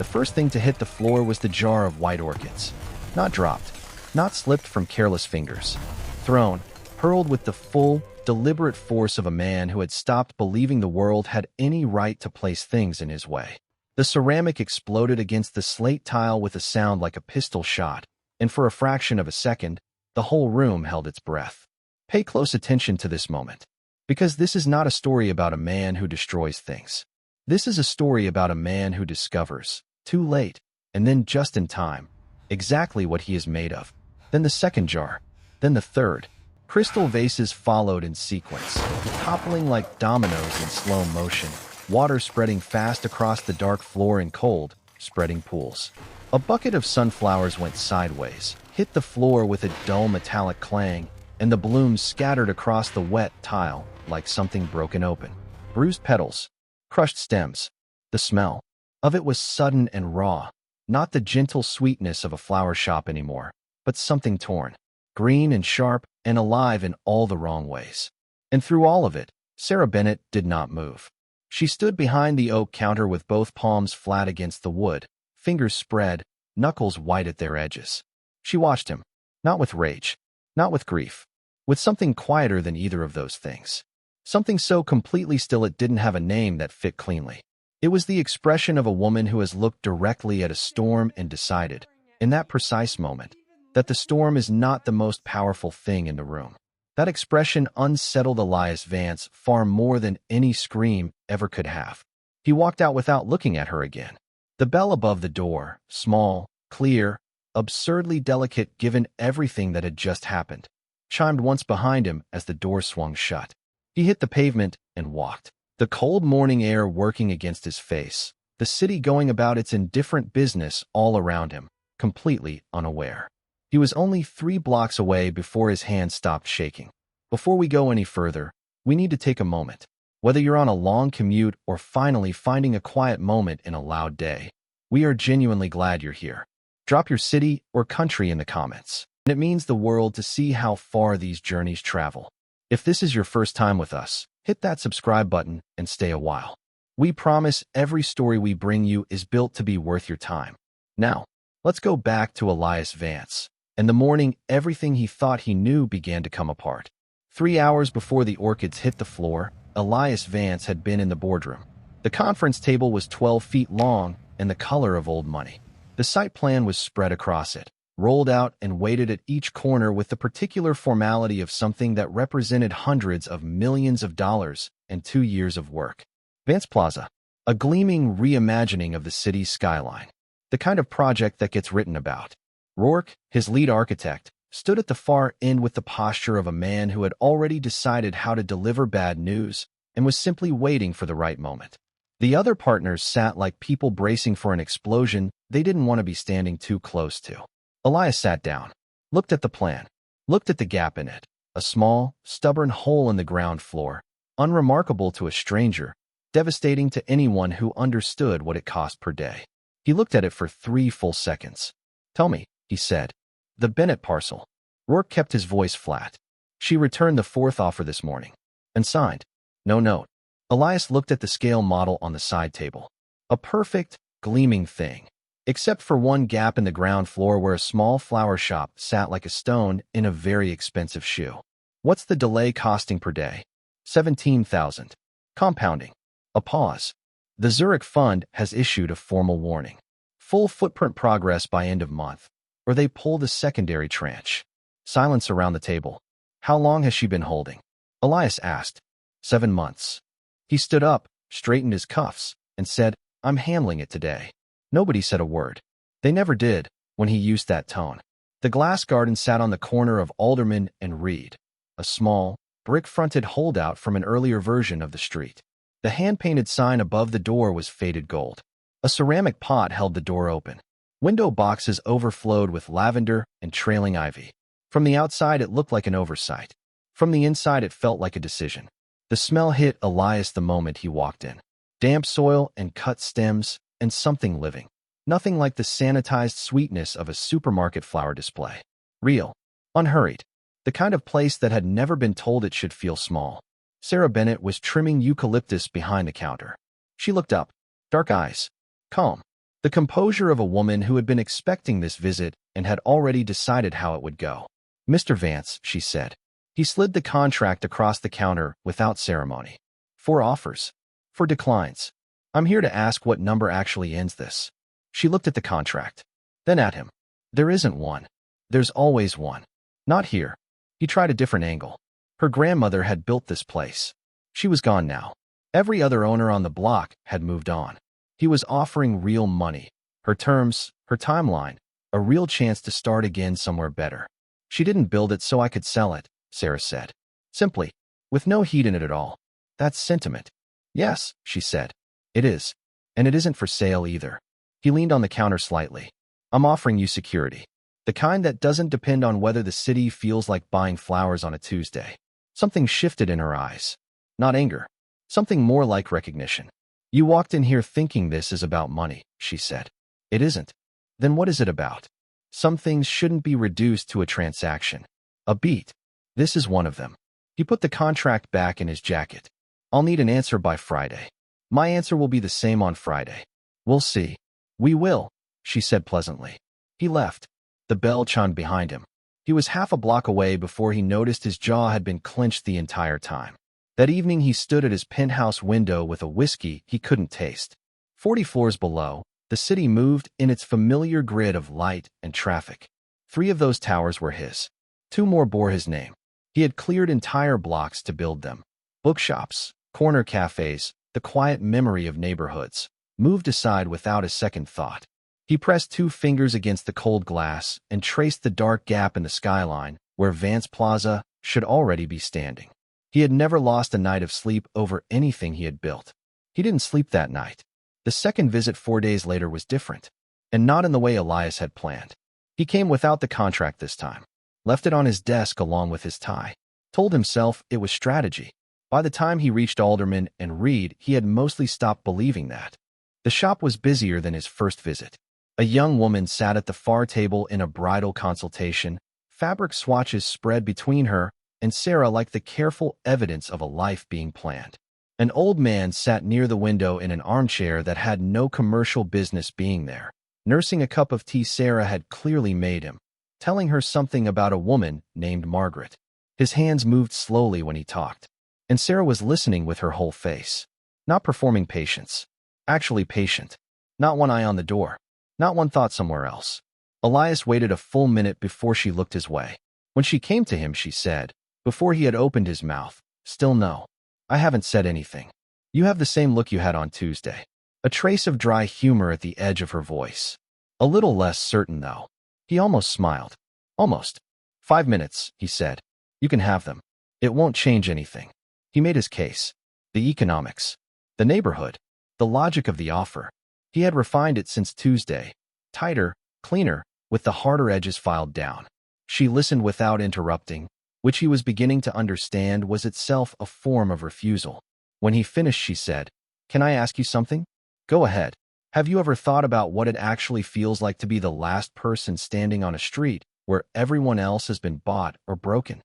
The first thing to hit the floor was the jar of white orchids. Not dropped, not slipped from careless fingers. Thrown, hurled with the full, deliberate force of a man who had stopped believing the world had any right to place things in his way. The ceramic exploded against the slate tile with a sound like a pistol shot, and for a fraction of a second, the whole room held its breath. Pay close attention to this moment, because this is not a story about a man who destroys things. This is a story about a man who discovers, too late, and then just in time, exactly what he is made of. Then the second jar, then the third. Crystal vases followed in sequence, toppling like dominoes in slow motion, water spreading fast across the dark floor in cold, spreading pools. A bucket of sunflowers went sideways, hit the floor with a dull metallic clang, and the blooms scattered across the wet tile like something broken open. Bruised petals, crushed stems. The smell of it was sudden and raw, not the gentle sweetness of a flower shop anymore, but something torn, green and sharp and alive in all the wrong ways. And through all of it, Sarah Bennett did not move. She stood behind the oak counter with both palms flat against the wood, fingers spread, knuckles white at their edges. She watched him, not with rage, not with grief, with something quieter than either of those things. Something so completely still it didn't have a name that fit cleanly. It was the expression of a woman who has looked directly at a storm and decided, in that precise moment, that the storm is not the most powerful thing in the room. That expression unsettled Elias Vance far more than any scream ever could have. He walked out without looking at her again. The bell above the door, small, clear, absurdly delicate given everything that had just happened, chimed once behind him as the door swung shut. He hit the pavement and walked, the cold morning air working against his face, the city going about its indifferent business all around him, completely unaware. He was only 3 blocks away before his hand stopped shaking. Before we go any further, we need to take a moment. Whether you're on a long commute or finally finding a quiet moment in a loud day, we are genuinely glad you're here. Drop your city or country in the comments. It means the world to see how far these journeys travel. If this is your first time with us, hit that subscribe button and stay a while. We promise every story we bring you is built to be worth your time. Now, let's go back to Elias Vance. And the morning everything he thought he knew began to come apart. 3 hours before the orchids hit the floor, Elias Vance had been in the boardroom. The conference table was 12 feet long and the color of old money. The site plan was spread across it, rolled out and weighted at each corner with the particular formality of something that represented hundreds of millions of dollars and 2 years of work. Vance Plaza, a gleaming reimagining of the city's skyline. The kind of project that gets written about. Rourke, his lead architect, stood at the far end with the posture of a man who had already decided how to deliver bad news and was simply waiting for the right moment. The other partners sat like people bracing for an explosion they didn't want to be standing too close to. Elias sat down, looked at the plan, looked at the gap in it, a small, stubborn hole in the ground floor, unremarkable to a stranger, devastating to anyone who understood what it cost per day. He looked at it for 3 full seconds. "Tell me," he said. "The Bennett parcel." Rourke kept his voice flat. "She returned the 4th offer this morning. And signed. No note." Elias looked at the scale model on the side table. A perfect, gleaming thing. Except for one gap in the ground floor where a small flower shop sat like a stone in a very expensive shoe. "What's the delay costing per day?" 17,000. Compounding. A pause. "The Zurich Fund has issued a formal warning. Full footprint progress by end of month, or they pull the secondary tranche." Silence around the table. "How long has she been holding?" Elias asked. 7 months. He stood up, straightened his cuffs, and said, "I'm handling it today." Nobody said a word. They never did, when he used that tone. The glass garden sat on the corner of Alderman and Reed, a small, brick-fronted holdout from an earlier version of the street. The hand-painted sign above the door was faded gold. A ceramic pot held the door open. Window boxes overflowed with lavender and trailing ivy. From the outside it looked like an oversight. From the inside it felt like a decision. The smell hit Elias the moment he walked in. Damp soil and cut stems and something living. Nothing like the sanitized sweetness of a supermarket flower display. Real. Unhurried. The kind of place that had never been told it should feel small. Sarah Bennett was trimming eucalyptus behind the counter. She looked up. Dark eyes. Calm. The composure of a woman who had been expecting this visit and had already decided how it would go. "Mr. Vance," she said. He slid the contract across the counter without ceremony. "4 offers. 4 declines. I'm here to ask what number actually ends this." She looked at the contract, then at him. "There isn't one. There's always one. Not here." He tried a different angle. Her grandmother had built this place. She was gone now. Every other owner on the block had moved on. He was offering real money, her terms, her timeline, a real chance to start again somewhere better. "She didn't build it so I could sell it," Sarah said. Simply, with no heat in it at all. "That's sentiment." "Yes," she said. "It is. And it isn't for sale either." He leaned on the counter slightly. "I'm offering you security. The kind that doesn't depend on whether the city feels like buying flowers on a Tuesday." Something shifted in her eyes. Not anger. Something more like recognition. "You walked in here thinking this is about money," she said. "It isn't. Then what is it about? Some things shouldn't be reduced to a transaction. A beat. This is one of them." He put the contract back in his jacket. "I'll need an answer by Friday. My answer will be the same on Friday. We'll see." "We will," she said pleasantly. He left. The bell chimed behind him. He was half a block away before he noticed his jaw had been clenched the entire time. That evening he stood at his penthouse window with a whiskey he couldn't taste. 40 floors below, the city moved in its familiar grid of light and traffic. 3 of those towers were his. 2 more bore his name. He had cleared entire blocks to build them. Bookshops, corner cafes, the quiet memory of neighborhoods, moved aside without a second thought. He pressed 2 fingers against the cold glass and traced the dark gap in the skyline where Vance Plaza should already be standing. He had never lost a night of sleep over anything he had built. He didn't sleep that night. The second visit 4 days later was different, and not in the way Elias had planned. He came without the contract this time, left it on his desk along with his tie, told himself it was strategy. By the time he reached Alderman and Reed, he had mostly stopped believing that. The shop was busier than his first visit. A young woman sat at the far table in a bridal consultation, fabric swatches spread between her and Sarah like the careful evidence of a life being planned. An old man sat near the window in an armchair that had no commercial business being there, nursing a cup of tea Sarah had clearly made him, telling her something about a woman named Margaret. His hands moved slowly when he talked, and Sarah was listening with her whole face. Not performing patience. Actually patient. Not one eye on the door. Not one thought somewhere else. Elias waited a full minute before she looked his way. When she came to him, she said, before he had opened his mouth, "Still no. I haven't said anything. You have the same look you had on Tuesday." A trace of dry humor at the edge of her voice. A little less certain, though. He almost smiled. "Almost. 5 minutes," he said. "You can have them. It won't change anything." He made his case. The economics. The neighborhood. The logic of the offer. He had refined it since Tuesday. Tighter, cleaner, with the harder edges filed down. She listened without interrupting, which he was beginning to understand was itself a form of refusal. When he finished, she said, "Can I ask you something?" "Go ahead. Have you ever thought about what it actually feels like to be the last person standing on a street where everyone else has been bought or broken?"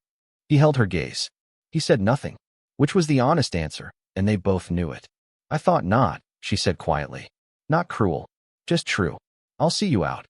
He held her gaze. He said nothing, which was the honest answer, and they both knew it. "I thought not," she said quietly. "Not cruel. Just true. I'll see you out."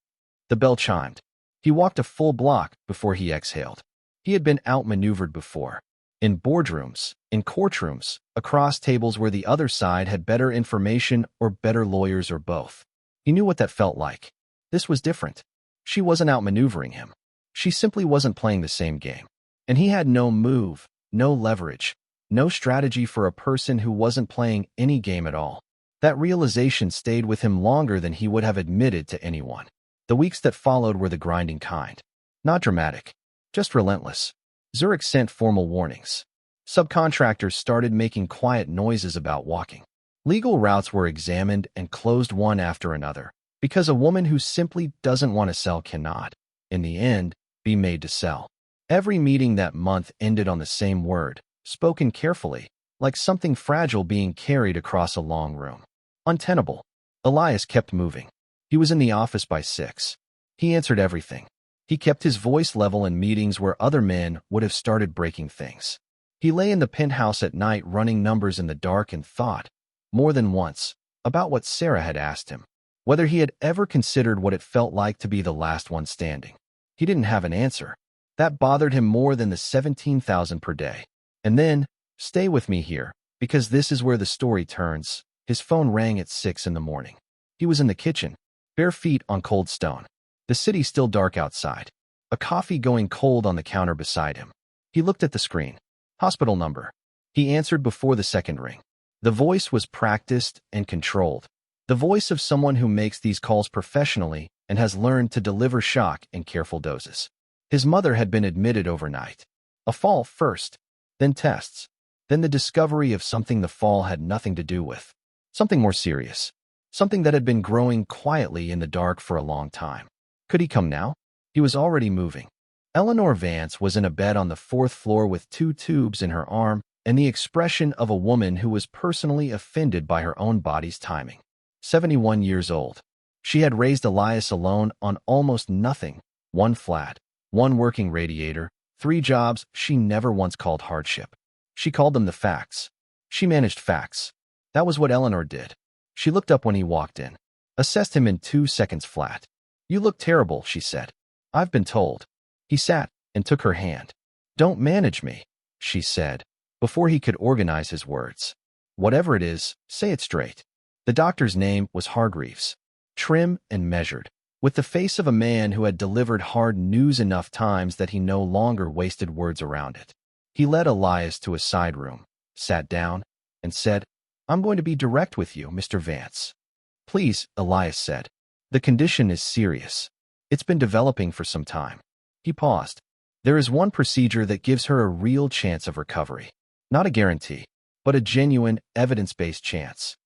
The bell chimed. He walked a full block before he exhaled. He had been outmaneuvered before. In boardrooms, in courtrooms, across tables where the other side had better information or better lawyers or both. He knew what that felt like. This was different. She wasn't outmaneuvering him. She simply wasn't playing the same game. And he had no move, no leverage, no strategy for a person who wasn't playing any game at all. That realization stayed with him longer than he would have admitted to anyone. The weeks that followed were the grinding kind. Not dramatic. Just relentless. Zurich sent formal warnings. Subcontractors started making quiet noises about walking. Legal routes were examined and closed one after another, because a woman who simply doesn't want to sell cannot, in the end, be made to sell. Every meeting that month ended on the same word, spoken carefully, like something fragile being carried across a long room. Untenable. Elias kept moving. He was in the office by 6. He answered everything. He kept his voice level in meetings where other men would have started breaking things. He lay in the penthouse at night running numbers in the dark and thought, more than once, about what Sarah had asked him. whether he had ever considered what it felt like to be the last one standing. He didn't have an answer. That bothered him more than the 17,000 per day. And then, stay with me here, because this is where the story turns. His phone rang at 6 in the morning. He was in the kitchen, bare feet on cold stone. The city still dark outside. A coffee going cold on the counter beside him. He looked at the screen. Hospital number. He answered before the second ring. The voice was practiced and controlled. The voice of someone who makes these calls professionally and has learned to deliver shock in careful doses. His mother had been admitted overnight. A fall first, then tests, then the discovery of something the fall had nothing to do with. Something more serious. Something that had been growing quietly in the dark for a long time. Could he come now? He was already moving. Eleanor Vance was in a bed on the 4th floor with 2 tubes in her arm and the expression of a woman who was personally offended by her own body's timing. 71 years old. She had raised Elias alone on almost nothing. 1 flat, 1 working radiator, 3 jobs she never once called hardship. She called them the facts. She managed facts. That was what Eleanor did. She looked up when he walked in. Assessed him in 2 seconds flat. "You look terrible," she said. "I've been told." He sat and took her hand. "Don't manage me," she said, before he could organize his words. "Whatever it is, say it straight." The doctor's name was Hargreaves. Trim and measured, with the face of a man who had delivered hard news enough times that he no longer wasted words around it. He led Elias to a side room, sat down, and said, "I'm going to be direct with you, Mr. Vance." "Please," Elias said. "The condition is serious. It's been developing for some time." He paused. "There is one procedure that gives her a real chance of recovery. Not a guarantee, but a genuine, evidence-based chance."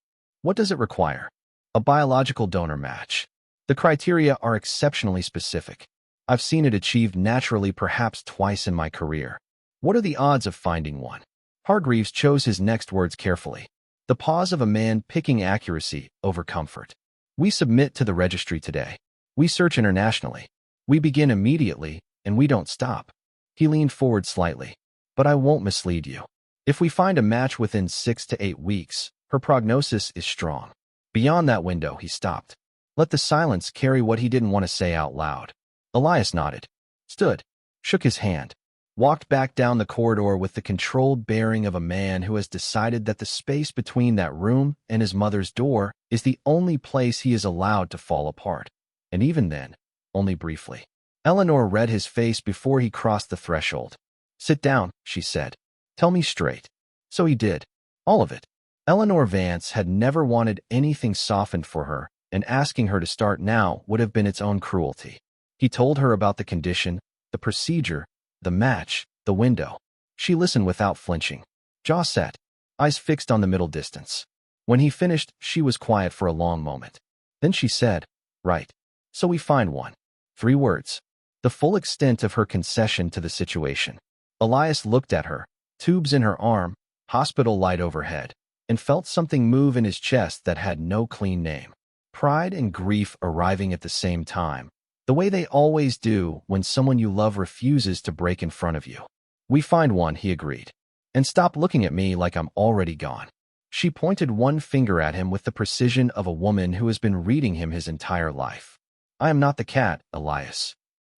"What does it require?" "A biological donor match. The criteria are exceptionally specific. I've seen it achieved naturally perhaps twice in my career." "What are the odds of finding one?" Hargreaves chose his next words carefully. The pause of a man picking accuracy over comfort. "We submit to the registry today. We search internationally. We begin immediately, and we don't stop." He leaned forward slightly. "But I won't mislead you. If we find a match within 6 to 8 weeks, her prognosis is strong. Beyond that window," he stopped. Let the silence carry what he didn't want to say out loud. Elias nodded, stood, shook his hand, walked back down the corridor with the controlled bearing of a man who has decided that the space between that room and his mother's door is the only place he is allowed to fall apart. And even then, only briefly. Eleanor read his face before he crossed the threshold. "Sit down," she said. "Tell me straight." So he did. All of it. Eleanor Vance had never wanted anything softened for her, and asking her to start now would have been its own cruelty. He told her about the condition, the procedure, the match, the window. She listened without flinching. Jaw set, eyes fixed on the middle distance. When he finished, she was quiet for a long moment. Then she said, "Right. So we find one." 3 words. The full extent of her concession to the situation. Elias looked at her, tubes in her arm, hospital light overhead, and felt something move in his chest that had no clean name. Pride and grief arriving at the same time, the way they always do when someone you love refuses to break in front of you. "We find one," he agreed. "And stop looking at me like I'm already gone." She pointed one finger at him with the precision of a woman who has been reading him his entire life. "I am not the cat, Elias."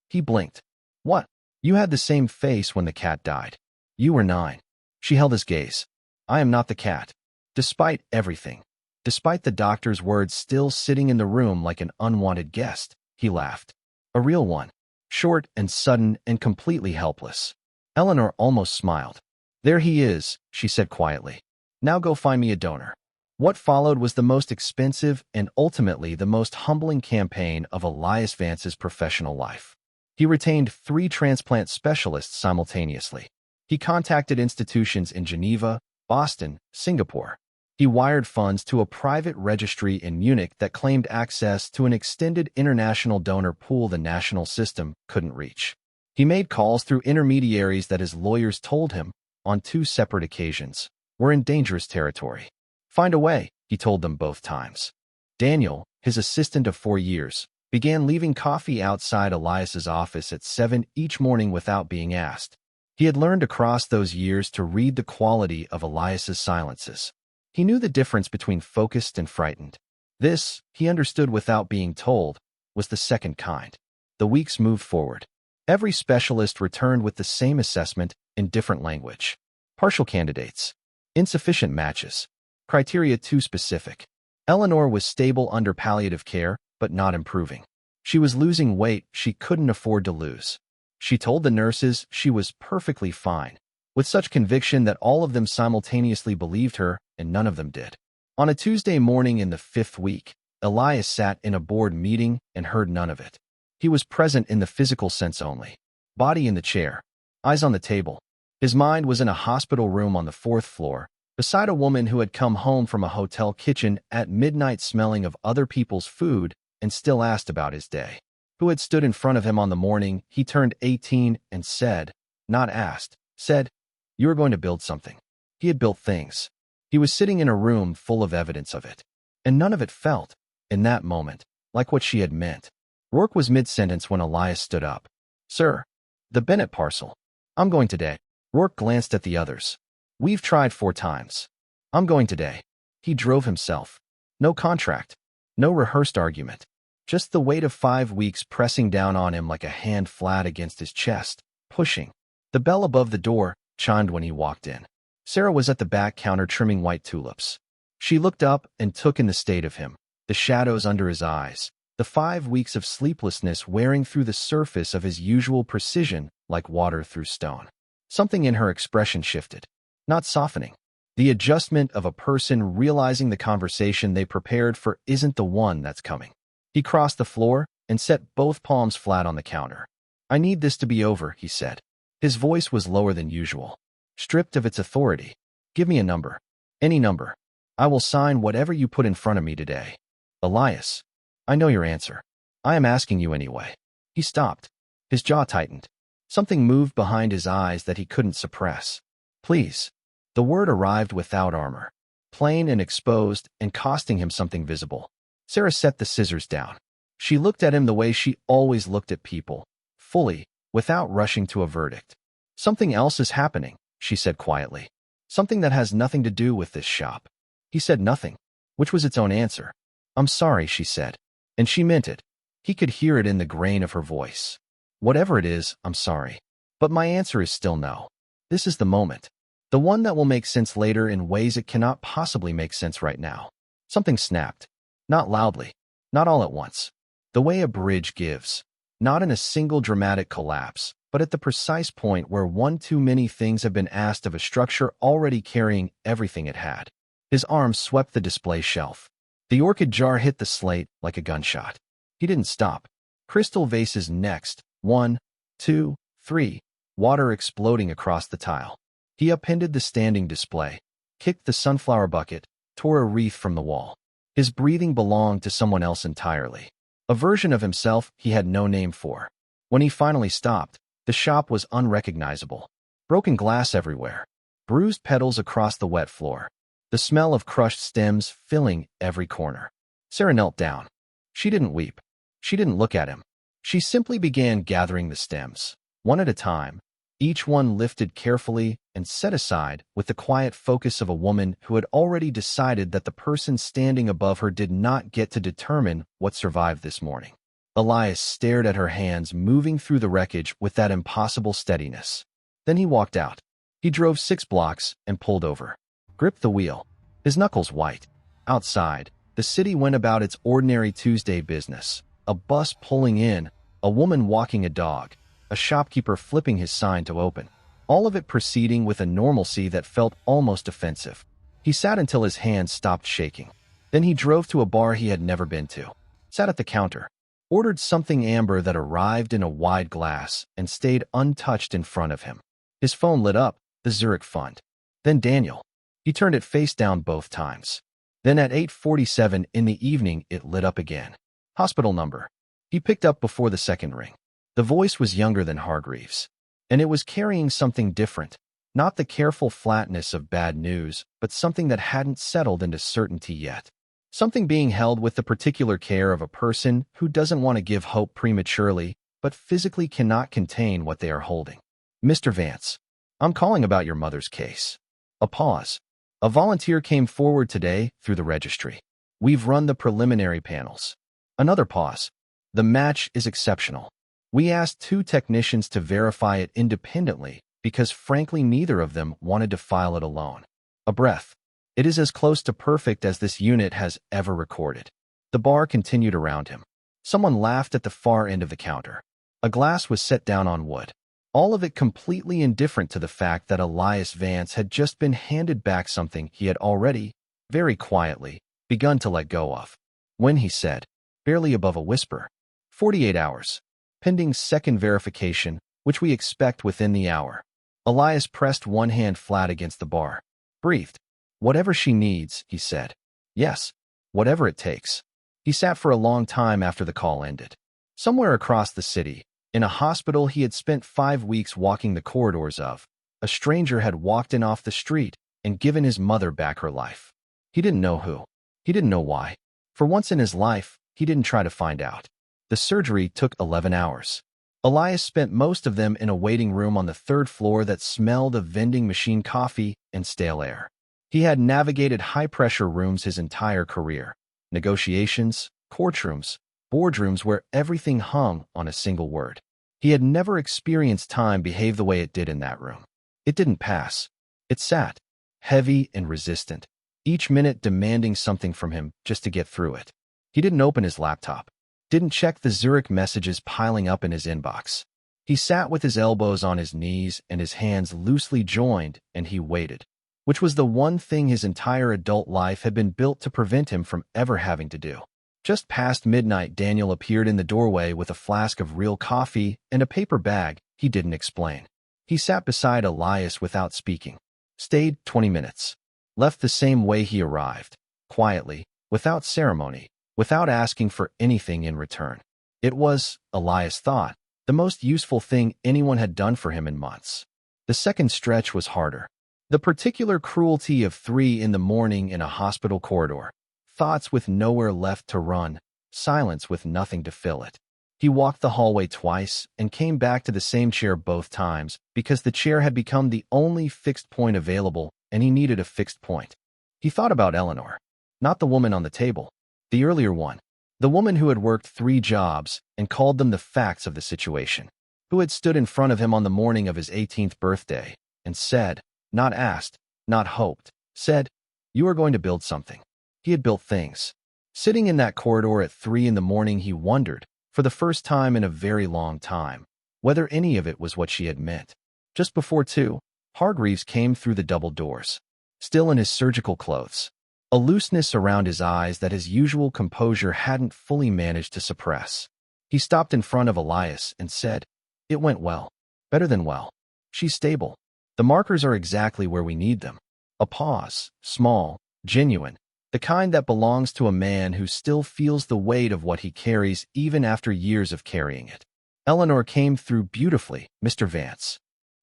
He blinked. "What? You had the same face when the cat died. You were 9. She held his gaze. "I am not the cat. Despite everything. Despite the doctor's words still sitting in the room like an unwanted guest," he laughed. "A real one. Short and sudden and completely helpless." Eleanor almost smiled. "There he is," she said quietly. "Now go find me a donor." What followed was the most expensive and ultimately the most humbling campaign of Elias Vance's professional life. He retained 3 transplant specialists simultaneously. He contacted institutions in Geneva, Boston, Singapore. He wired funds to a private registry in Munich that claimed access to an extended international donor pool the national system couldn't reach. He made calls through intermediaries that his lawyers told him, on 2 separate occasions, were in dangerous territory. "Find a way," he told them both times. Daniel, his assistant of 4 years, began leaving coffee outside Elias's office at 7 each morning without being asked. He had learned across those years to read the quality of Elias's silences. He knew the difference between focused and frightened. This, he understood without being told, was the second kind. The weeks moved forward. Every specialist returned with the same assessment in different language. Partial candidates. Insufficient matches. Criteria too specific. Eleanor was stable under palliative care, but not improving. She was losing weight she couldn't afford to lose. She told the nurses she was perfectly fine, with such conviction that all of them simultaneously believed her and none of them did. On a Tuesday morning in the 5th week, Elias sat in a board meeting and heard none of it. He was present in the physical sense only. Body in the chair, eyes on the table. His mind was in a hospital room on the 4th floor, beside a woman who had come home from a hotel kitchen at midnight smelling of other people's food and still asked about his day. Who had stood in front of him on the morning he turned 18 and said, not asked, said, "You are going to build something." He had built things. He was sitting in a room full of evidence of it. And none of it felt, in that moment, like what she had meant. Rourke was mid-sentence when Elias stood up. "Sir, the Bennett parcel. I'm going today." Rourke glanced at the others. "We've tried 4 times. I'm going today." He drove himself. No contract. No rehearsed argument. Just the weight of 5 weeks pressing down on him like a hand flat against his chest, pushing. The bell above the door chimed when he walked in. Sarah was at the back counter trimming white tulips. She looked up and took in the state of him, the shadows under his eyes, the 5 weeks of sleeplessness wearing through the surface of his usual precision like water through stone. Something in her expression shifted, not softening. The adjustment of a person realizing the conversation they prepared for isn't the one that's coming. He crossed the floor and set both palms flat on the counter. "I need this to be over," he said. His voice was lower than usual, stripped of its authority. "Give me a number. Any number. I will sign whatever you put in front of me today." "Elias, I know your answer. I am asking you anyway." He stopped. His jaw tightened. Something moved behind his eyes that he couldn't suppress. "Please." The word arrived without armor, plain and exposed and costing him something visible. Sarah set the scissors down. She looked at him the way she always looked at people, fully, without rushing to a verdict. "Something else is happening," she said quietly. "Something that has nothing to do with this shop." He said nothing, which was its own answer. "I'm sorry," she said. And she meant it. He could hear it in the grain of her voice. "Whatever it is, I'm sorry. But my answer is still no. This is the moment. The one that will make sense later in ways it cannot possibly make sense right now." Something snapped. Not loudly. Not all at once. The way a bridge gives. Not in a single dramatic collapse, but at the precise point where one too many things have been asked of a structure already carrying everything it had. His arm swept the display shelf. The orchid jar hit the slate like a gunshot. He didn't stop. Crystal vases next. 1, 2, 3. Water exploding across the tile. He upended the standing display, kicked the sunflower bucket, tore a wreath from the wall. His breathing belonged to someone else entirely. A version of himself he had no name for. When he finally stopped, the shop was unrecognizable. Broken glass everywhere. Bruised petals across the wet floor. The smell of crushed stems filling every corner. Sarah knelt down. She didn't weep. She didn't look at him. She simply began gathering the stems, one at a time, each one lifted carefully and set aside with the quiet focus of a woman who had already decided that the person standing above her did not get to determine what survived this morning. Elias stared at her hands moving through the wreckage with that impossible steadiness. Then he walked out. He drove 6 blocks and pulled over. Gripped the wheel, his knuckles white. Outside, the city went about its ordinary Tuesday business. A bus pulling in, a woman walking a dog, a shopkeeper flipping his sign to open. All of it proceeding with a normalcy that felt almost offensive. He sat until his hands stopped shaking. Then he drove to a bar he had never been to. Sat at the counter. Ordered something amber that arrived in a wide glass and stayed untouched in front of him. His phone lit up, the Zurich Fund. Then Daniel. He turned it face down both times. Then at 8:47 in the evening it lit up again. Hospital number. He picked up before the second ring. The voice was younger than Hargreaves. And it was carrying something different. Not the careful flatness of bad news, but something that hadn't settled into certainty yet. Something being held with the particular care of a person who doesn't want to give hope prematurely, but physically cannot contain what they are holding. "Mr. Vance, I'm calling about your mother's case." A pause. "A volunteer came forward today through the registry. We've run the preliminary panels. Another pause. The match is exceptional. We asked 2 technicians to verify it independently because frankly neither of them wanted to file it alone. A breath. It is as close to perfect as this unit has ever recorded. The bar continued around him. Someone laughed at the far end of the counter. A glass was set down on wood. All of it completely indifferent to the fact that Elias Vance had just been handed back something he had already, very quietly, begun to let go of. When he said, barely above a whisper, 48 hours. Pending second verification, which we expect within the hour. Elias pressed one hand flat against the bar. Breathed. Whatever she needs, he said. Yes, whatever it takes. He sat for a long time after the call ended. Somewhere across the city, in a hospital he had spent 5 weeks walking the corridors of, a stranger had walked in off the street and given his mother back her life. He didn't know who. He didn't know why. For once in his life, he didn't try to find out. The surgery took 11 hours. Elias spent most of them in a waiting room on the 3rd floor that smelled of vending machine coffee and stale air. He had navigated high-pressure rooms his entire career. Negotiations, courtrooms, boardrooms where everything hung on a single word. He had never experienced time behave the way it did in that room. It didn't pass. It sat, heavy and resistant, each minute demanding something from him just to get through it. He didn't open his laptop. Didn't check the Zurich messages piling up in his inbox. He sat with his elbows on his knees and his hands loosely joined, and he waited, which was the one thing his entire adult life had been built to prevent him from ever having to do. Just past midnight, Daniel appeared in the doorway with a flask of real coffee and a paper bag he didn't explain. He sat beside Elias without speaking. Stayed 20 minutes. Left the same way he arrived, quietly, without ceremony, without asking for anything in return. It was, Elias thought, the most useful thing anyone had done for him in months. The second stretch was harder. The particular cruelty of 3 in the morning in a hospital corridor. Thoughts with nowhere left to run, silence with nothing to fill it. He walked the hallway twice and came back to the same chair both times because the chair had become the only fixed point available and he needed a fixed point. He thought about Eleanor, not the woman on the table, the earlier one, the woman who had worked 3 jobs and called them the facts of the situation, who had stood in front of him on the morning of his 18th birthday and said, not asked, not hoped, said, "You are going to build something." He had built things. Sitting in that corridor at 3 in the morning, he wondered, for the first time in a very long time, whether any of it was what she had meant. Just before 2, Hargreaves came through the double doors, still in his surgical clothes, a looseness around his eyes that his usual composure hadn't fully managed to suppress. He stopped in front of Elias and said, "It went well. Better than well. She's stable. The markers are exactly where we need them." A pause, small, genuine, the kind that belongs to a man who still feels the weight of what he carries even after years of carrying it. Eleanor came through beautifully, Mr. Vance.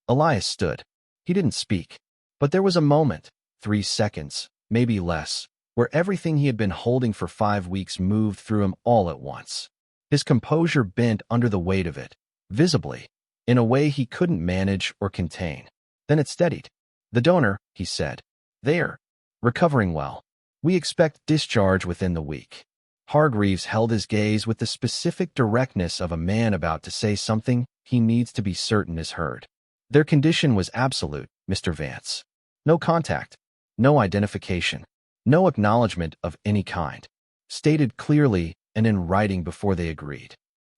Elias stood. He didn't speak. But there was a moment, 3 seconds, maybe less, where everything he had been holding for 5 weeks moved through him all at once. His composure bent under the weight of it, visibly, in a way he couldn't manage or contain. Then it steadied. "The donor," he said. "They're recovering well. We expect discharge within the week." Hargreaves held his gaze with the specific directness of a man about to say something he needs to be certain is heard. Their condition was absolute, Mr. Vance. No contact, no identification, no acknowledgement of any kind. Stated clearly and in writing before they agreed.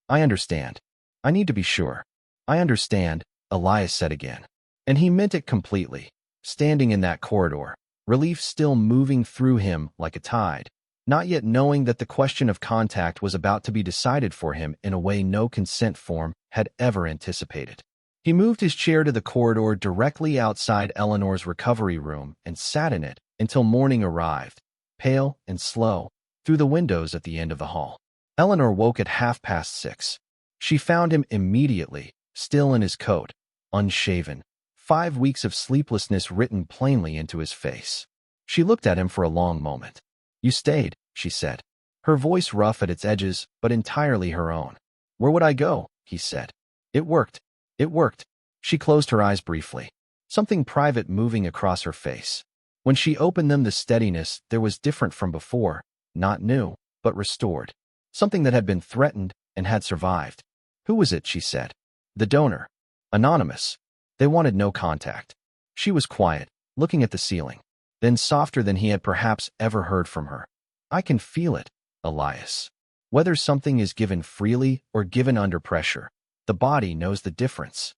"I understand. I need to be sure. I understand," Elias said again. And he meant it completely, standing in that corridor, relief still moving through him like a tide, not yet knowing that the question of contact was about to be decided for him in a way no consent form had ever anticipated. He moved his chair to the corridor directly outside Eleanor's recovery room and sat in it until morning arrived, pale and slow, through the windows at the end of the hall. Eleanor woke at 6:30. She found him immediately, still in his coat, unshaven, 5 weeks of sleeplessness written plainly into his face. She looked at him for a long moment. "You stayed," she said, her voice rough at its edges, but entirely her own. "Where would I go?" he said. "It worked. It worked." She closed her eyes briefly, something private moving across her face. When she opened them, the steadiness there was different from before, not new, but restored. Something that had been threatened and had survived. Who was it, she said. The donor. Anonymous. They wanted no contact. She was quiet, looking at the ceiling, then softer than he had perhaps ever heard from her. I can feel it, Elias. Whether something is given freely or given under pressure, the body knows the difference.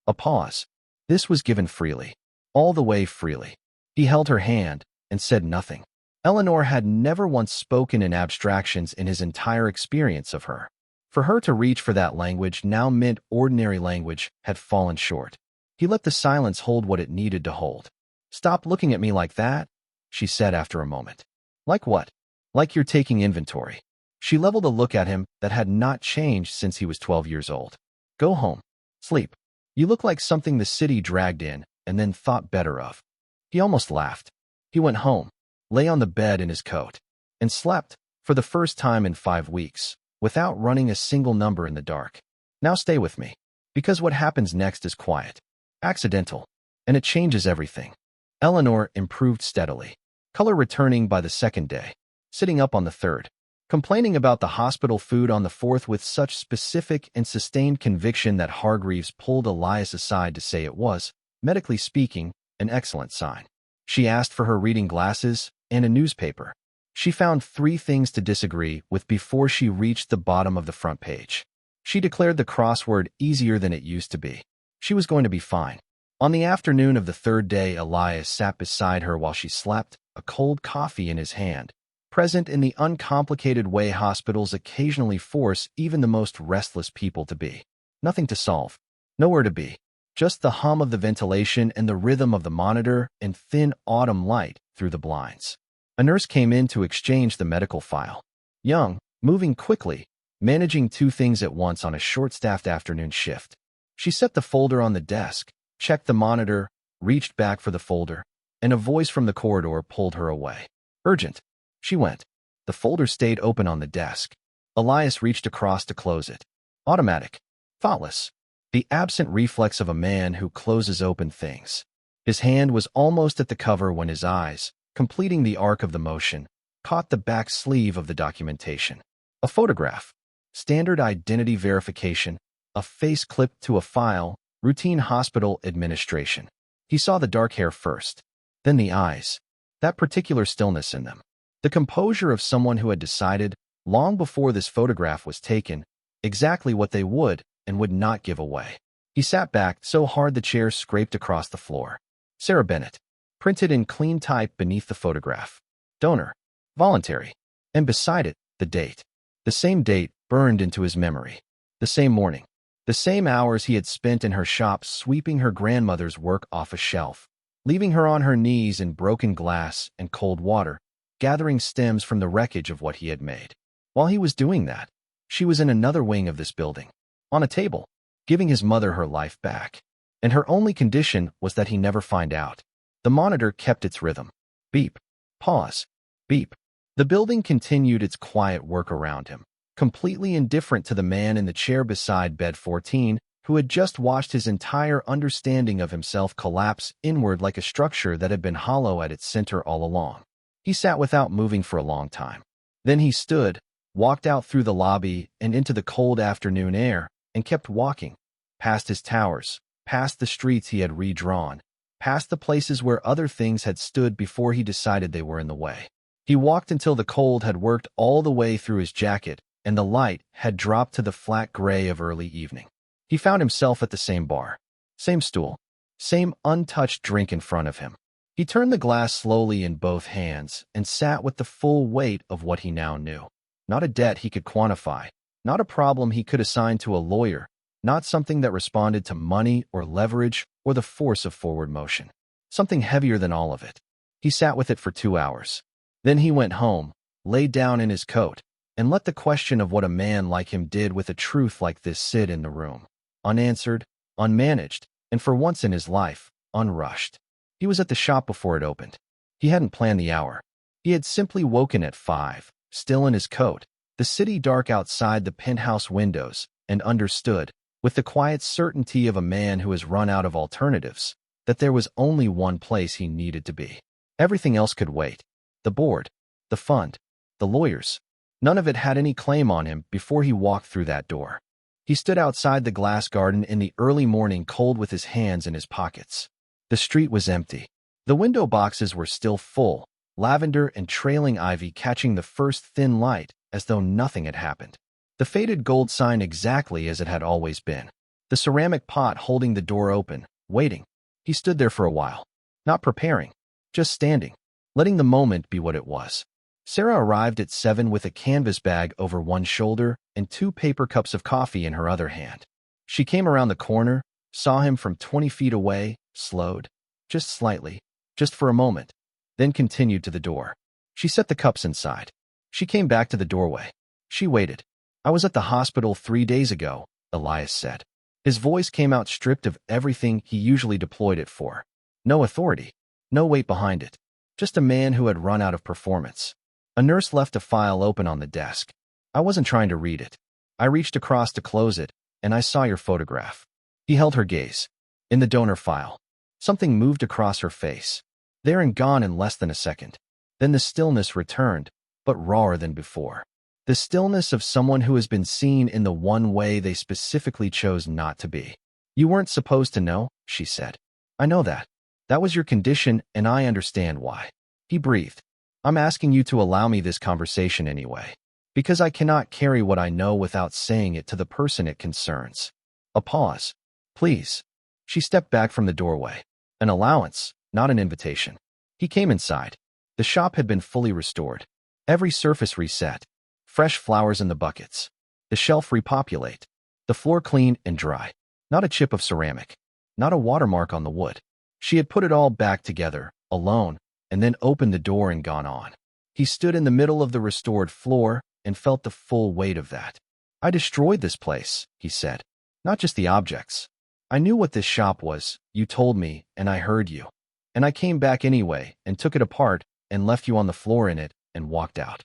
A pause. This was given freely. All the way freely. He held her hand and said nothing. Eleanor had never once spoken in abstractions in his entire experience of her. For her to reach for that language now meant ordinary language had fallen short. He let the silence hold what it needed to hold. Stop looking at me like that, she said after a moment. Like what? Like you're taking inventory. She leveled a look at him that had not changed since he was 12 years old. Go home. Sleep. You look like something the city dragged in and then thought better of. He almost laughed. He went home, lay on the bed in his coat, and slept, for the first time in 5 weeks, without running a single number in the dark. Now stay with me, because what happens next is quiet, accidental, and it changes everything. Eleanor improved steadily, color returning by the second day, sitting up on the third, complaining about the hospital food on the fourth with such specific and sustained conviction that Hargreaves pulled Elias aside to say it was, medically speaking, an excellent sign. She asked for her reading glasses and a newspaper. She found 3 things to disagree with before she reached the bottom of the front page. She declared the crossword easier than it used to be. She was going to be fine. On the afternoon of the third day, Elias sat beside her while she slept, a cold coffee in his hand, present in the uncomplicated way hospitals occasionally force even the most restless people to be. Nothing to solve. Nowhere to be. Just the hum of the ventilation and the rhythm of the monitor and thin autumn light through the blinds. A nurse came in to exchange the medical file. Young, moving quickly, managing 2 things at once on a short-staffed afternoon shift. She set the folder on the desk, checked the monitor, reached back for the folder, and a voice from the corridor pulled her away. Urgent. She went. The folder stayed open on the desk. Elias reached across to close it. Automatic. Thoughtless. The absent reflex of a man who closes open things. His hand was almost at the cover when his eyes, completing the arc of the motion, caught the back sleeve of the documentation. A photograph. Standard identity verification. A face clipped to a file. Routine hospital administration. He saw the dark hair first, then the eyes. That particular stillness in them. The composure of someone who had decided, long before this photograph was taken, exactly what they would and would not give away. He sat back so hard the chair scraped across the floor. Sarah Bennett, printed in clean type beneath the photograph. Donor. Voluntary. And beside it, the date. The same date burned into his memory. The same morning. The same hours he had spent in her shop sweeping her grandmother's work off a shelf, leaving her on her knees in broken glass and cold water, gathering stems from the wreckage of what he had made. While he was doing that, she was in another wing of this building, on a table, giving his mother her life back. And her only condition was that he never find out. The monitor kept its rhythm. Beep. Pause. Beep. The building continued its quiet work around him, completely indifferent to the man in the chair beside bed 14, who had just watched his entire understanding of himself collapse inward like a structure that had been hollow at its center all along. He sat without moving for a long time. Then he stood, walked out through the lobby and into the cold afternoon air, and kept walking, past his towers, past the streets he had redrawn, past the places where other things had stood before he decided they were in the way. He walked until the cold had worked all the way through his jacket, and the light had dropped to the flat gray of early evening. He found himself at the same bar, same stool, same untouched drink in front of him. He turned the glass slowly in both hands and sat with the full weight of what he now knew. Not a debt he could quantify, not a problem he could assign to a lawyer, not something that responded to money or leverage or the force of forward motion. Something heavier than all of it. He sat with it for 2 hours. Then he went home, lay down in his coat, and let the question of what a man like him did with a truth like this sit in the room. Unanswered, unmanaged, and for once in his life, unrushed. He was at the shop before it opened. He hadn't planned the hour. He had simply woken at 5, still in his coat, the city dark outside the penthouse windows, and understood, with the quiet certainty of a man who has run out of alternatives, that there was only one place he needed to be. Everything else could wait. The board, the fund, the lawyers. None of it had any claim on him before he walked through that door. He stood outside the glass garden in the early morning cold with his hands in his pockets. The street was empty. The window boxes were still full, lavender and trailing ivy catching the first thin light as though nothing had happened. The faded gold sign exactly as it had always been. The ceramic pot holding the door open, waiting. He stood there for a while, not preparing, just standing, letting the moment be what it was. Sarah arrived at 7 with a canvas bag over one shoulder and 2 paper cups of coffee in her other hand. She came around the corner, saw him from 20 feet away, slowed, just slightly, just for a moment, then continued to the door. She set the cups inside. She came back to the doorway. She waited. "I was at the hospital 3 days ago," Elias said. His voice came out stripped of everything he usually deployed it for. No authority, no weight behind it. Just a man who had run out of performance. A nurse left a file open on the desk. "I wasn't trying to read it. I reached across to close it, and I saw your photograph." He held her gaze. In the donor file. Something moved across her face. There and gone in less than a second. Then the stillness returned, but rawer than before. The stillness of someone who has been seen in the one way they specifically chose not to be. "You weren't supposed to know," she said. "I know that. That was your condition, and I understand why." He breathed. "I'm asking you to allow me this conversation anyway, because I cannot carry what I know without saying it to the person it concerns." A pause. "Please." She stepped back from the doorway. An allowance, not an invitation. He came inside. The shop had been fully restored. Every surface reset. Fresh flowers in the buckets. The shelf repopulate. The floor clean and dry. Not a chip of ceramic. Not a watermark on the wood. She had put it all back together, alone, and then opened the door and gone on. He stood in the middle of the restored floor and felt the full weight of that. "I destroyed this place," he said. "Not just the objects. I knew what this shop was, you told me, and I heard you. And I came back anyway and took it apart and left you on the floor in it and walked out."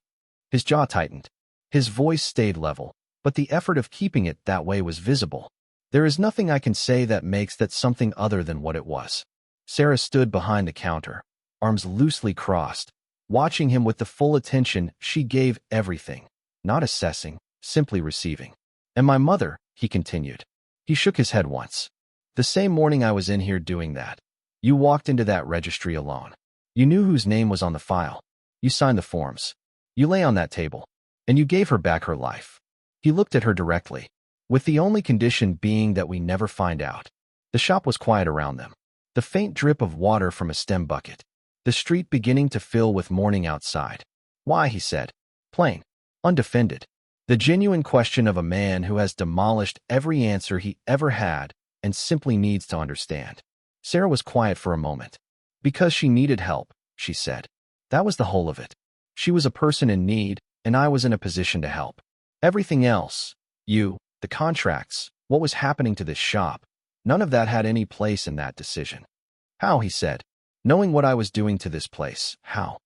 His jaw tightened. His voice stayed level, but the effort of keeping it that way was visible. "There is nothing I can say that makes that something other than what it was." Sarah stood behind the counter, arms loosely crossed, watching him with the full attention she gave everything, not assessing, simply receiving. "And my mother," he continued. He shook his head once. "The same morning I was in here doing that. You walked into that registry alone. You knew whose name was on the file. You signed the forms. You lay on that table. And you gave her back her life." He looked at her directly, with the only condition being that we never find out. The shop was quiet around them. The faint drip of water from a stem bucket. The street beginning to fill with morning outside. "Why?" he said. Plain. Undefended. The genuine question of a man who has demolished every answer he ever had and simply needs to understand. Sarah was quiet for a moment. "Because she needed help," she said. That was the whole of it. She was a person in need, and I was in a position to help. Everything else, you, the contracts, what was happening to this shop, none of that had any place in that decision." "How?" he said. "Knowing what I was doing to this place, how?"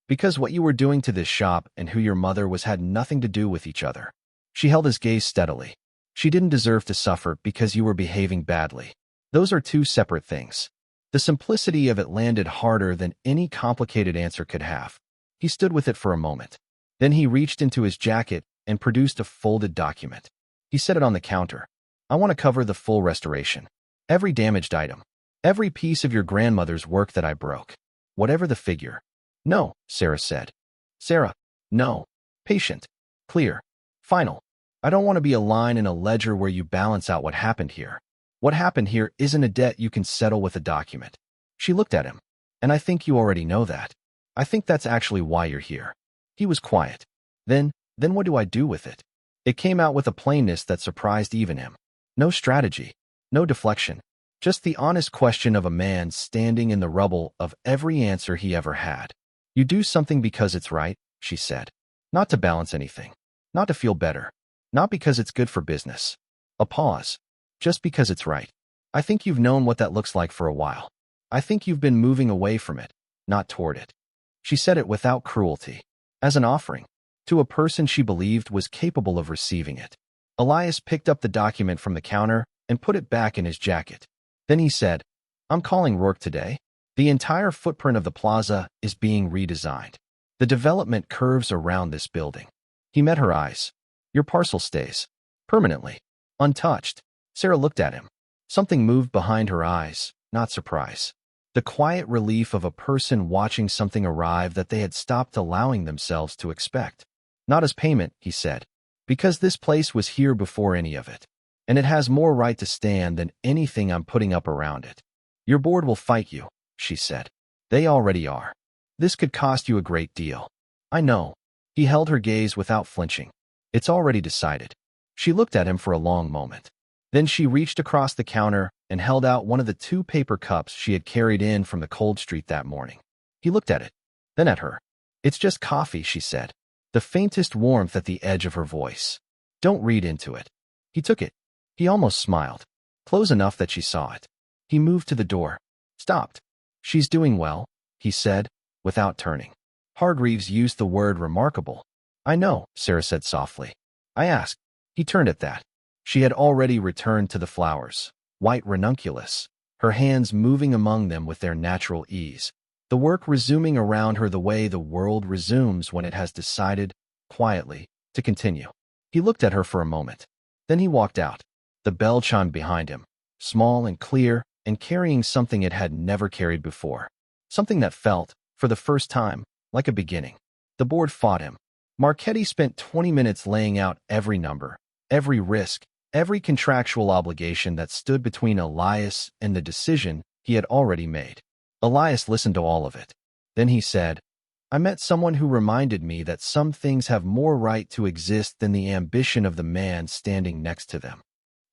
"Because what you were doing to this shop and who your mother was had nothing to do with each other." She held his gaze steadily. "She didn't deserve to suffer because you were behaving badly. Those are two separate things." The simplicity of it landed harder than any complicated answer could have. He stood with it for a moment. Then he reached into his jacket and produced a folded document. He set it on the counter. "I want to cover the full restoration. Every damaged item. Every piece of your grandmother's work that I broke. Whatever the figure." "No," Sarah said. "Sarah, no. Patient. Clear. Final. I don't want to be a line in a ledger where you balance out what happened here. What happened here isn't a debt you can settle with a document." She looked at him. "And I think you already know that. I think that's actually why you're here." He was quiet. Then what do I do with it?" It came out with a plainness that surprised even him. No strategy, no deflection, just the honest question of a man standing in the rubble of every answer he ever had. "You do something because it's right," she said. "Not to balance anything, not to feel better, not because it's good for business." A pause. "Just because it's right. I think you've known what that looks like for a while. I think you've been moving away from it, not toward it." She said it without cruelty, as an offering, to a person she believed was capable of receiving it. Elias picked up the document from the counter and put it back in his jacket. Then he said, "I'm calling Rourke today. The entire footprint of the plaza is being redesigned. The development curves around this building. He met her eyes. Your parcel stays. Permanently. Untouched. Sarah looked at him. Something moved behind her eyes, not surprise. The quiet relief of a person watching something arrive that they had stopped allowing themselves to expect. Not as payment, he said. Because this place was here before any of it. And it has more right to stand than anything I'm putting up around it. Your board will fight you, she said. They already are. This could cost you a great deal. I know. He held her gaze without flinching. It's already decided. She looked at him for a long moment. Then she reached across the counter and held out one of the 2 paper cups she had carried in from the cold street that morning. He looked at it, then at her. It's just coffee, she said, the faintest warmth at the edge of her voice. Don't read into it. He took it. He almost smiled, close enough that she saw it. He moved to the door, stopped. She's doing well, he said, without turning. Hargreaves used the word remarkable. I know, Sarah said softly. I asked. He turned at that. She had already returned to the flowers, white ranunculus, her hands moving among them with their natural ease, the work resuming around her the way the world resumes when it has decided, quietly, to continue. He looked at her for a moment. Then he walked out. The bell chimed behind him, small and clear, and carrying something it had never carried before. Something that felt, for the first time, like a beginning. The board fought him. Marchetti spent 20 minutes laying out every number, every risk, every contractual obligation that stood between Elias and the decision he had already made. Elias listened to all of it. Then he said, I met someone who reminded me that some things have more right to exist than the ambition of the man standing next to them.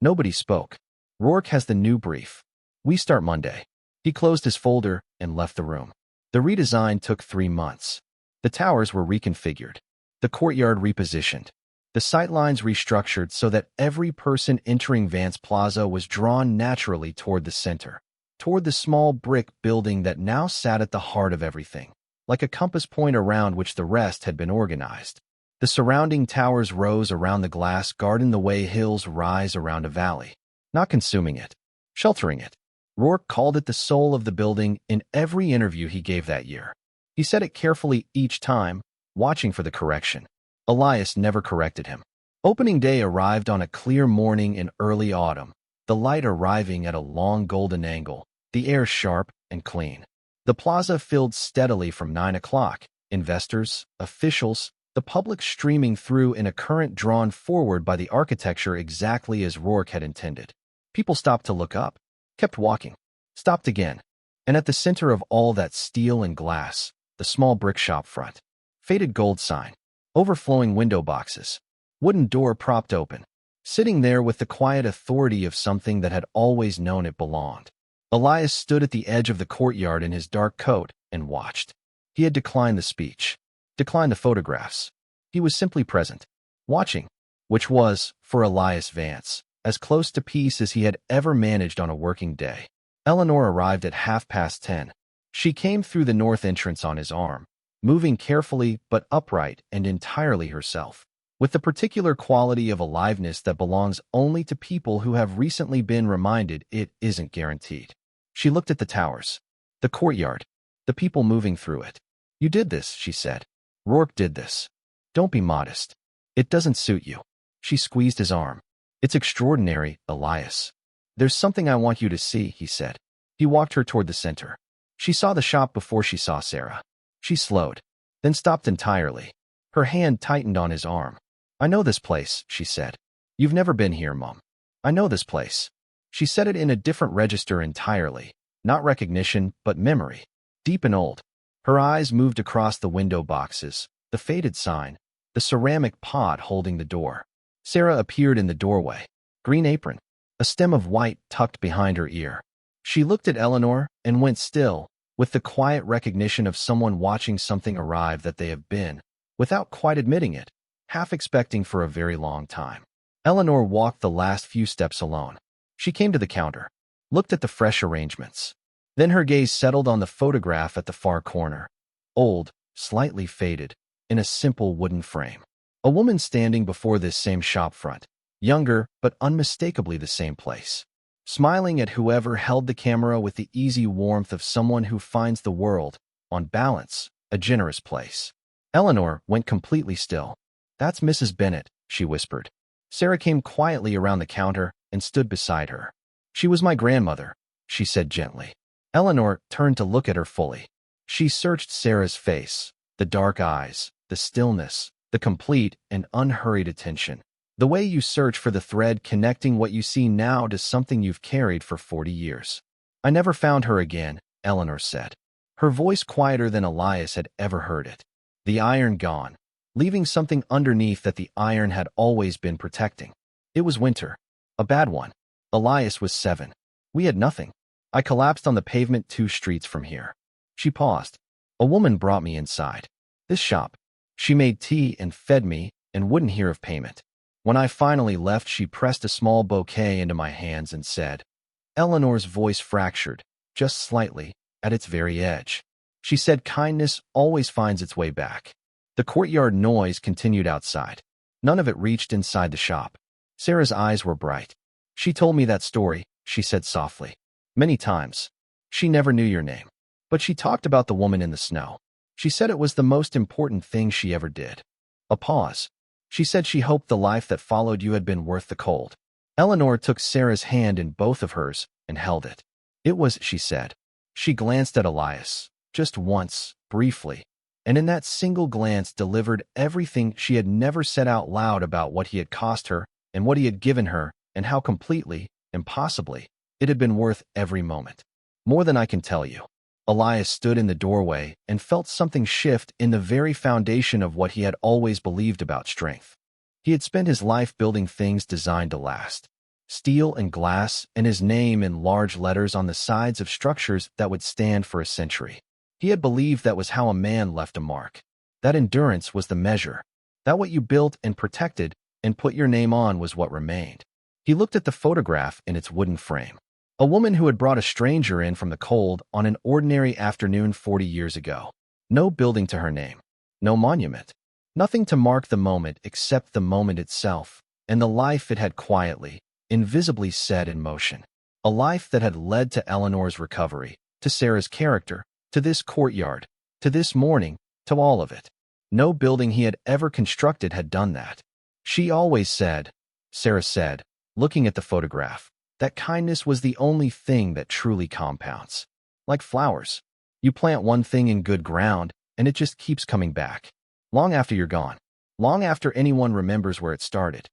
Nobody spoke. Rourke has the new brief. We start Monday. He closed his folder and left the room. The redesign took 3 months. The towers were reconfigured. The courtyard repositioned. The sightlines restructured so that every person entering Vance Plaza was drawn naturally toward the center, toward the small brick building that now sat at the heart of everything, like a compass point around which the rest had been organized. The surrounding towers rose around the glass garden the way hills rise around a valley, not consuming it, sheltering it. Rourke called it the soul of the building in every interview he gave that year. He said it carefully each time, watching for the correction. Elias never corrected him. Opening day arrived on a clear morning in early autumn, the light arriving at a long golden angle, the air sharp and clean. The plaza filled steadily from 9 o'clock, investors, officials, the public streaming through in a current drawn forward by the architecture exactly as Rourke had intended. People stopped to look up, kept walking, stopped again, and at the center of all that steel and glass, the small brick shop front. Faded gold sign, overflowing window boxes, wooden door propped open, sitting there with the quiet authority of something that had always known it belonged. Elias stood at the edge of the courtyard in his dark coat and watched. He had declined the speech, declined the photographs. He was simply present, watching, which was, for Elias Vance, as close to peace as he had ever managed on a working day. Eleanor arrived at 10:30. She came through the north entrance on his arm, moving carefully but upright and entirely herself, with the particular quality of aliveness that belongs only to people who have recently been reminded it isn't guaranteed. She looked at the towers, the courtyard, the people moving through it. You did this, she said. Rourke did this. Don't be modest. It doesn't suit you. She squeezed his arm. It's extraordinary, Elias. There's something I want you to see, he said. He walked her toward the center. She saw the shop before she saw Sarah. She slowed, then stopped entirely. Her hand tightened on his arm. I know this place, she said. You've never been here, Mom. I know this place. She said it in a different register entirely, not recognition, but memory, deep and old. Her eyes moved across the window boxes, the faded sign, the ceramic pot holding the door. Sarah appeared in the doorway, green apron, a stem of white tucked behind her ear. She looked at Eleanor and went still, with the quiet recognition of someone watching something arrive that they have been, without quite admitting it, half expecting for a very long time. Eleanor walked the last few steps alone. She came to the counter, looked at the fresh arrangements. Then her gaze settled on the photograph at the far corner, old, slightly faded, in a simple wooden frame. A woman standing before this same shop front, younger but unmistakably the same place, smiling at whoever held the camera with the easy warmth of someone who finds the world, on balance, a generous place. Eleanor went completely still. "That's Mrs. Bennett," she whispered. Sarah came quietly around the counter and stood beside her. "She was my grandmother," she said gently. Eleanor turned to look at her fully. She searched Sarah's face, the dark eyes, the stillness, the complete and unhurried attention. "The way you search for the thread connecting what you see now to something you've carried for 40 years. I never found her again," Eleanor said. Her voice quieter than Elias had ever heard it. The iron gone, leaving something underneath that the iron had always been protecting. It was winter. A bad one. Elias was 7. We had nothing. I collapsed on the pavement 2 streets from here. She paused. A woman brought me inside. This shop. She made tea and fed me and wouldn't hear of payment. When I finally left, she pressed a small bouquet into my hands and said, Eleanor's voice fractured, just slightly, at its very edge. She said kindness always finds its way back. The courtyard noise continued outside. None of it reached inside the shop. Sarah's eyes were bright. "She told me that story," she said softly. "Many times. She never knew your name. But she talked about the woman in the snow. She said it was the most important thing she ever did." A pause. "She said she hoped the life that followed you had been worth the cold." Eleanor took Sarah's hand in both of hers and held it. "It was," she said. She glanced at Elias, just once, briefly, and in that single glance delivered everything she had never said out loud about what he had cost her and what he had given her and how completely, impossibly, it had been worth every moment. "More than I can tell you." Elias stood in the doorway and felt something shift in the very foundation of what he had always believed about strength. He had spent his life building things designed to last. Steel and glass and his name in large letters on the sides of structures that would stand for a century. He had believed that was how a man left a mark. That endurance was the measure. That what you built and protected and put your name on was what remained. He looked at the photograph in its wooden frame. A woman who had brought a stranger in from the cold on an ordinary afternoon 40 years ago. No building to her name. No monument. Nothing to mark the moment except the moment itself and the life it had quietly, invisibly set in motion. A life that had led to Eleanor's recovery, to Sarah's character, to this courtyard, to this morning, to all of it. No building he had ever constructed had done that. She always said, Sarah said, looking at the photograph, that kindness was the only thing that truly compounds. Like flowers. You plant one thing in good ground, and it just keeps coming back. Long after you're gone. Long after anyone remembers where it started.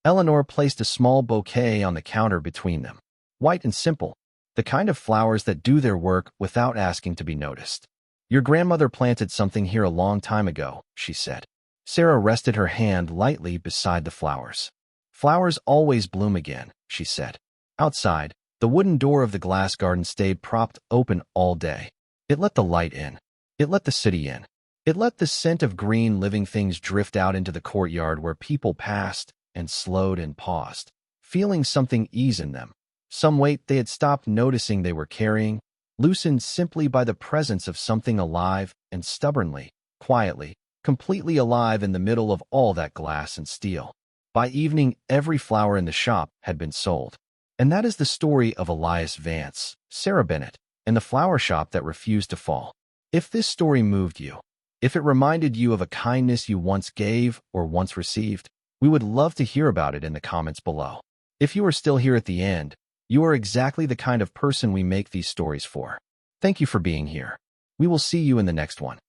Eleanor placed a small bouquet on the counter between them. White and simple. The kind of flowers that do their work without asking to be noticed. "Your grandmother planted something here a long time ago," she said. Sarah rested her hand lightly beside the flowers. "Flowers always bloom again," she said. Outside, the wooden door of the glass garden stayed propped open all day. It let the light in. It let the city in. It let the scent of green living things drift out into the courtyard where people passed and slowed and paused, feeling something ease in them. Some weight they had stopped noticing they were carrying, loosened simply by the presence of something alive and stubbornly, quietly, completely alive in the middle of all that glass and steel. By evening, every flower in the shop had been sold. And that is the story of Elias Vance, Sarah Bennett, and the flower shop that refused to fall. If this story moved you, if it reminded you of a kindness you once gave or once received, we would love to hear about it in the comments below. If you are still here at the end, you are exactly the kind of person we make these stories for. Thank you for being here. We will see you in the next one.